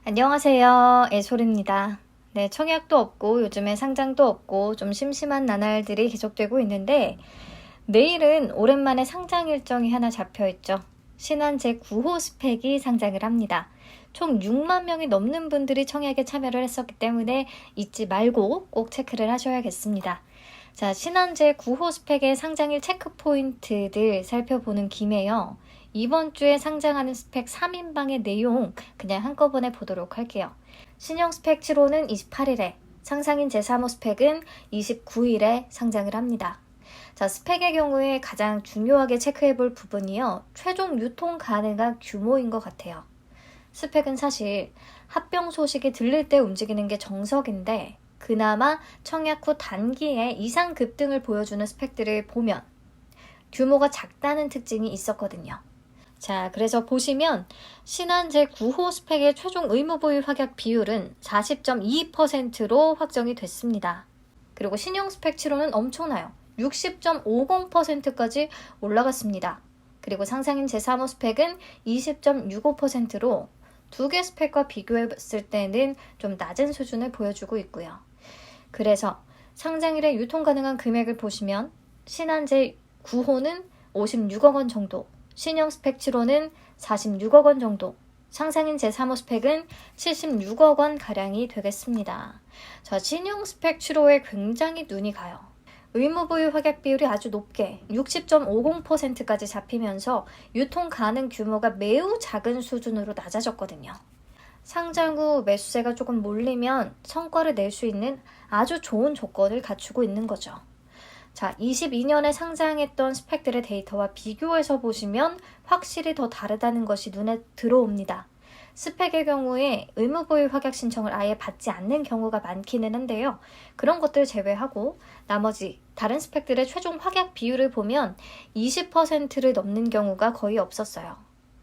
안녕하세요. 애솔입니다. 네, 청약도 없고 요즘에 상장도 없고 좀 심심한 나날들이 계속되고 있는데 내일은 오랜만에 상장 일정이 하나 잡혀있죠. 신한 제9호 스펙이 상장을 합니다. 총 6만 명이 넘는 분들이 청약에 참여를 했었기 때문에 잊지 말고 꼭 체크를 하셔야겠습니다. 자, 신한 제9호 스펙의 상장일 체크 포인트들 살펴보는 김에요. 이번 주에 상장하는 스펙 3인방의 내용 그냥 한꺼번에 보도록 할게요. 신형 스펙 7호는 28일에, 상상인 제3호 스펙은 29일에 상장을 합니다. 자, 스펙의 경우에 가장 중요하게 체크해볼 부분이요. 최종 유통 가능한 규모인 것 같아요. 스펙은 사실 합병 소식이 들릴 때 움직이는 게 정석인데 그나마 청약 후 단기에 이상 급등을 보여주는 스펙들을 보면 규모가 작다는 특징이 있었거든요. 자, 그래서 보시면 신한 제9호 스펙의 최종 의무보유 확약 비율은 40.22%로 확정이 됐습니다. 그리고 신형 스펙 7호는 엄청나요. 60.50%까지 올라갔습니다. 그리고 상상인 제3호 스펙은 20.65%로 두 개 스펙과 비교했을 때는 좀 낮은 수준을 보여주고 있고요. 그래서 상장일에 유통 가능한 금액을 보시면 신한 제9호는 56억 원 정도, 신형 스펙 7호는 46억 원 정도, 상상인 제3호 스펙은 76억 원 가량이 되겠습니다. 자, 신형 스펙 7호에 굉장히 눈이 가요. 의무보유 확약 비율이 아주 높게 60.50%까지 잡히면서 유통 가능 규모가 매우 작은 수준으로 낮아졌거든요. 상장 후 매수세가 조금 몰리면 성과를 낼 수 있는 아주 좋은 조건을 갖추고 있는 거죠. 자, 22년에 상장했던 스펙들의 데이터와 비교해서 보시면 확실히 더 다르다는 것이 눈에 들어옵니다. 스펙의 경우에 의무보유 확약 신청을 아예 받지 않는 경우가 많기는 한데요. 그런 것들 제외하고 나머지 다른 스펙들의 최종 확약 비율을 보면 20%를 넘는 경우가 거의 없었어요.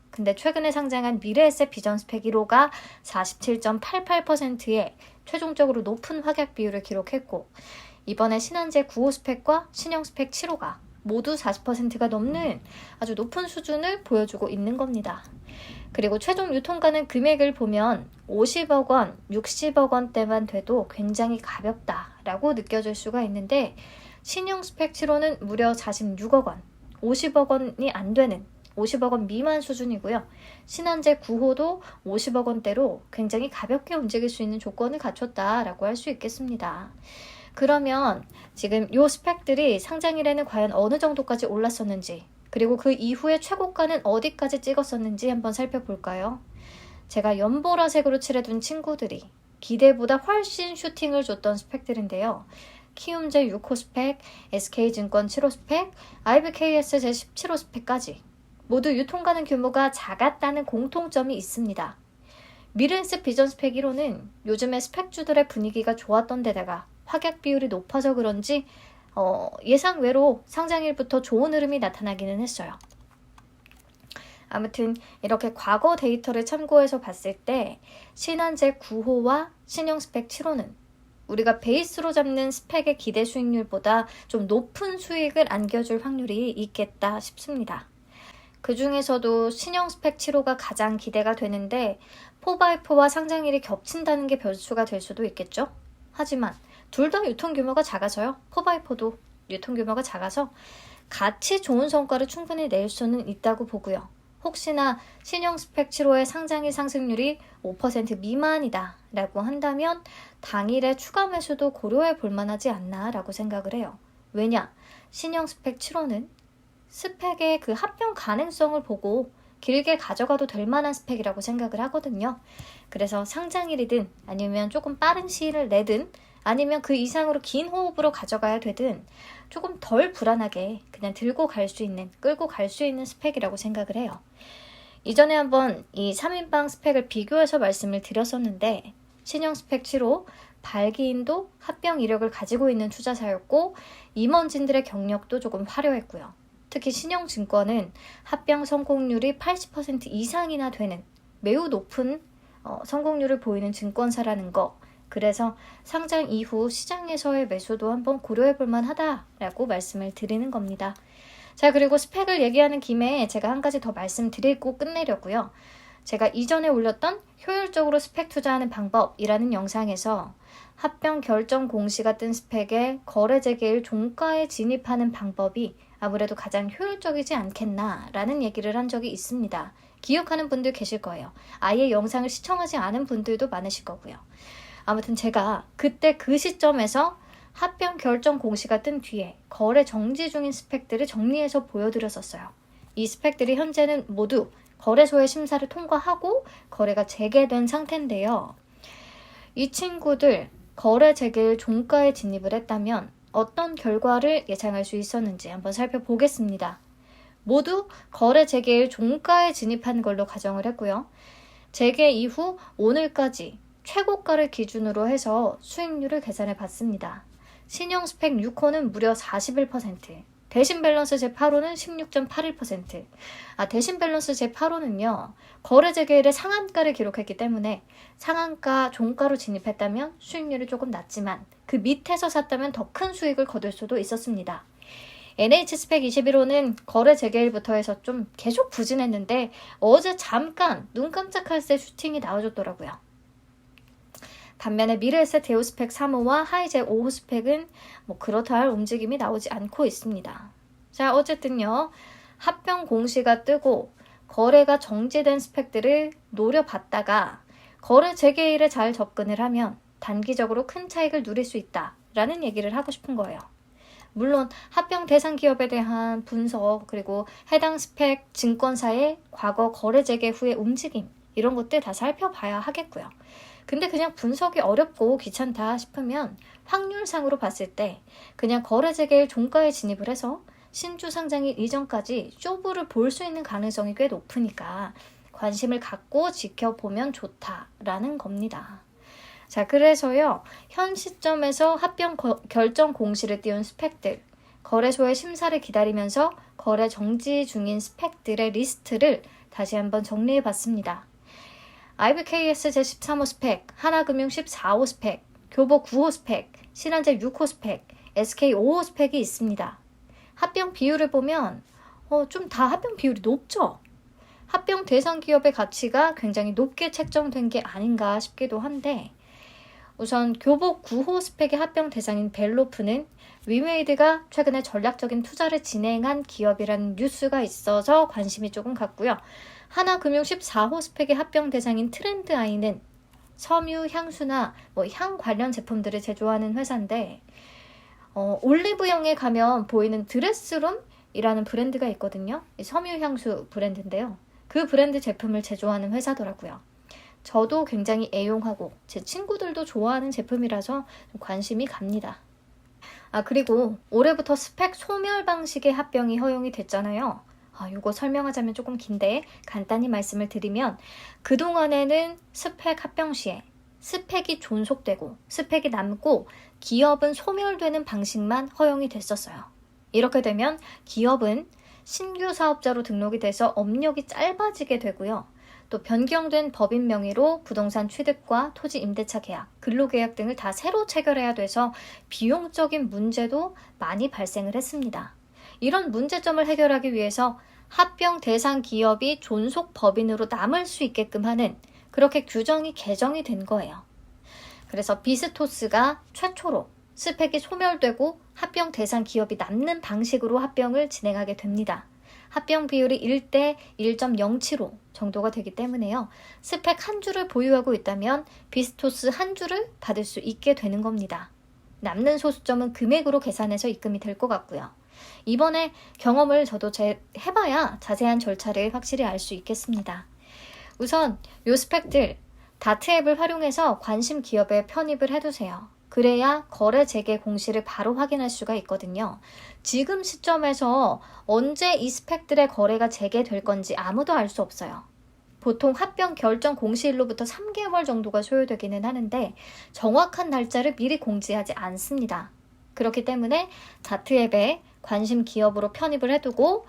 근데 최근에 상장한 미래에셋 비전 스펙 1호가 47.88%의 최종적으로 높은 확약 비율을 기록했고 이번에 신한 제9호 스펙과 신형 스펙 7호가 모두 40%가 넘는 아주 높은 수준을 보여주고 있는 겁니다. 그리고 최종 유통 가능 금액을 보면 50억 원, 60억 원대만 돼도 굉장히 가볍다라고 느껴질 수가 있는데 신형 스펙 7호는 무려 46억 원, 50억 원이 안 되는 50억 원 미만 수준이고요. 신한제 9호도 50억 원대로 굉장히 가볍게 움직일 수 있는 조건을 갖췄다라고 할 수 있겠습니다. 그러면 지금 이 스펙들이 상장일에는 과연 어느 정도까지 올랐었는지 그리고 그 이후에 최고가는 어디까지 찍었었는지 한번 살펴볼까요? 제가 연보라색으로 칠해둔 친구들이 기대보다 훨씬 슈팅을 줬던 스펙들인데요. 키움제 6호 스펙, SK증권 7호 스펙, IBKS 제17호 스펙까지 모두 유통 가능 규모가 작았다는 공통점이 있습니다. 미래에셋 비전 스펙 1호는 요즘에 스펙주들의 분위기가 좋았던 데다가 확약 비율이 높아서 그런지 예상외로 상장일부터 좋은 흐름이 나타나기는 했어요. 아무튼 이렇게 과거 데이터를 참고해서 봤을 때 신한 제9호와 신형 스펙 7호는 우리가 베이스로 잡는 스펙의 기대 수익률보다 좀 높은 수익을 안겨줄 확률이 있겠다 싶습니다. 그 중에서도 신형 스펙 7호가 가장 기대가 되는데 4x4와 상장일이 겹친다는 게 변수가 될 수도 있겠죠. 하지만 둘 다 유통 규모가 작아서요. 4x4도 유통 규모가 작아서 같이 좋은 성과를 충분히 낼 수는 있다고 보고요. 혹시나 신형 스펙 7호의 상장일 상승률이 5% 미만이다 라고 한다면 당일의 추가 매수도 고려해 볼 만하지 않나 라고 생각을 해요. 왜냐? 신형 스펙 7호는 스펙의 그 합병 가능성을 보고 길게 가져가도 될 만한 스펙이라고 생각을 하거든요. 그래서 상장일이든 아니면 조금 빠른 시일을 내든 아니면 그 이상으로 긴 호흡으로 가져가야 되든 조금 덜 불안하게 그냥 들고 갈 수 있는, 끌고 갈 수 있는 스펙이라고 생각을 해요. 이전에 한번 이 3인방 스펙을 비교해서 말씀을 드렸었는데 신형 스펙 7호 발기인도 합병 이력을 가지고 있는 투자사였고 임원진들의 경력도 조금 화려했고요. 특히 신영증권은 합병 성공률이 80% 이상이나 되는 매우 높은 성공률을 보이는 증권사라는 거. 그래서 상장 이후 시장에서의 매수도 한번 고려해 볼 만하다라고 말씀을 드리는 겁니다. 자, 그리고 스펙을 얘기하는 김에 제가 한 가지 더 말씀드리고 끝내려고요. 제가 이전에 올렸던 효율적으로 스펙 투자하는 방법이라는 영상에서 합병 결정 공시가 뜬 스펙에 거래 재개일 종가에 진입하는 방법이 아무래도 가장 효율적이지 않겠나라는 얘기를 한 적이 있습니다. 기억하는 분들 계실 거예요. 아예 영상을 시청하지 않은 분들도 많으실 거고요. 아무튼 제가 그때 그 시점에서 합병 결정 공시가 뜬 뒤에 거래 정지 중인 스펙들을 정리해서 보여드렸었어요. 이 스펙들이 현재는 모두 거래소의 심사를 통과하고 거래가 재개된 상태인데요. 이 친구들 거래 재개일 종가에 진입을 했다면 어떤 결과를 예상할 수 있었는지 한번 살펴보겠습니다. 모두 거래 재개일 종가에 진입한 걸로 가정을 했고요. 재개 이후 오늘까지 최고가를 기준으로 해서 수익률을 계산해 봤습니다. 신형 스펙 6호는 무려 41%, 대신 밸런스 제8호는 16.81%. 대신 밸런스 제8호는요. 거래 재개일에 상한가를 기록했기 때문에 상한가 종가로 진입했다면 수익률이 조금 낮지만 그 밑에서 샀다면 더 큰 수익을 거둘 수도 있었습니다. NH 스펙 21호는 거래 재개일부터 해서 좀 계속 부진했는데 어제 잠깐 눈 깜짝할 새 슈팅이 나와줬더라고요. 반면에 미래에셋 대우 스펙 3호와 하이제 5호 스펙은 그렇다 할 움직임이 나오지 않고 있습니다. 자, 어쨌든요. 합병 공시가 뜨고 거래가 정지된 스펙들을 노려봤다가 거래 재개일에 잘 접근을 하면 단기적으로 큰 차익을 누릴 수 있다라는 얘기를 하고 싶은 거예요. 물론 합병 대상 기업에 대한 분석 그리고 해당 스펙 증권사의 과거 거래 재개 후의 움직임 이런 것들 다 살펴봐야 하겠고요. 근데 그냥 분석이 어렵고 귀찮다 싶으면 확률상으로 봤을 때 그냥 거래 재개일 종가에 진입을 해서 신주 상장일 이전까지 쇼부를 볼 수 있는 가능성이 꽤 높으니까 관심을 갖고 지켜보면 좋다라는 겁니다. 자, 그래서요. 현 시점에서 합병 결정 공시를 띄운 스펙들, 거래소의 심사를 기다리면서 거래 정지 중인 스펙들의 리스트를 다시 한번 정리해봤습니다. IBKS 제13호 스펙, 하나금융 14호 스펙, 교보 9호 스펙, 신한제 6호 스펙, SK 5호 스펙이 있습니다. 합병 비율을 보면 좀 다 합병 비율이 높죠? 합병 대상 기업의 가치가 굉장히 높게 책정된 게 아닌가 싶기도 한데 우선 교보 9호 스펙의 합병 대상인 벨로프는 위메이드가 최근에 전략적인 투자를 진행한 기업이라는 뉴스가 있어서 관심이 조금 갔고요. 하나금융 14호 스펙의 합병 대상인 트렌드아이는 섬유 향수나 향 관련 제품들을 제조하는 회사인데 올리브영에 가면 보이는 드레스룸이라는 브랜드가 있거든요. 섬유 향수 브랜드인데요. 그 브랜드 제품을 제조하는 회사더라고요. 저도 굉장히 애용하고 제 친구들도 좋아하는 제품이라서 관심이 갑니다. 그리고 올해부터 스펙 소멸 방식의 합병이 허용이 됐잖아요. 이거 설명하자면 조금 긴데 간단히 말씀을 드리면 그동안에는 스펙 합병 시에 스펙이 존속되고 스펙이 남고 기업은 소멸되는 방식만 허용이 됐었어요. 이렇게 되면 기업은 신규 사업자로 등록이 돼서 업력이 짧아지게 되고요. 또 변경된 법인 명의로 부동산 취득과 토지 임대차 계약, 근로계약 등을 다 새로 체결해야 돼서 비용적인 문제도 많이 발생을 했습니다. 이런 문제점을 해결하기 위해서 합병 대상 기업이 존속 법인으로 남을 수 있게끔 하는 그렇게 규정이 개정이 된 거예요. 그래서 비스토스가 최초로 스펙이 소멸되고 합병 대상 기업이 남는 방식으로 합병을 진행하게 됩니다. 합병 비율이 1대 1.07호 정도가 되기 때문에요. 스펙 한 주를 보유하고 있다면 비스토스 한 주를 받을 수 있게 되는 겁니다. 남는 소수점은 금액으로 계산해서 입금이 될 것 같고요. 이번에 경험을 저도 해봐야 자세한 절차를 확실히 알 수 있겠습니다. 우선 이 스펙들 다트 앱을 활용해서 관심 기업에 편입을 해두세요. 그래야 거래 재개 공시를 바로 확인할 수가 있거든요. 지금 시점에서 언제 이 스펙들의 거래가 재개될 건지 아무도 알 수 없어요. 보통 합병 결정 공시일로부터 3개월 정도가 소요되기는 하는데 정확한 날짜를 미리 공지하지 않습니다. 그렇기 때문에 다트 앱에 관심 기업으로 편입을 해두고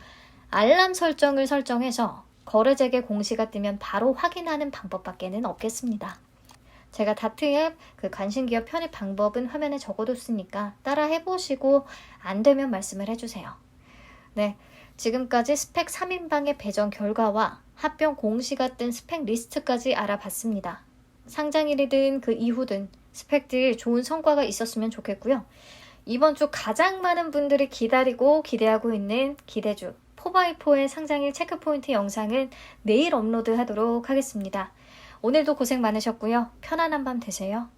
알람 설정을 설정해서 거래 재개 공시가 뜨면 바로 확인하는 방법밖에는 없겠습니다. 제가 다트 앱 그 관심 기업 편입 방법은 화면에 적어뒀으니까 따라 해보시고 안 되면 말씀을 해주세요. 네, 지금까지 스펙 3인방의 배정 결과와 합병 공시가 뜬 스펙 리스트까지 알아봤습니다. 상장일이든 그 이후든 스펙들 좋은 성과가 있었으면 좋겠고요. 이번 주 가장 많은 분들이 기다리고 기대하고 있는 기대주 4x4의 상장일 체크포인트 영상은 내일 업로드하도록 하겠습니다. 오늘도 고생 많으셨고요. 편안한 밤 되세요.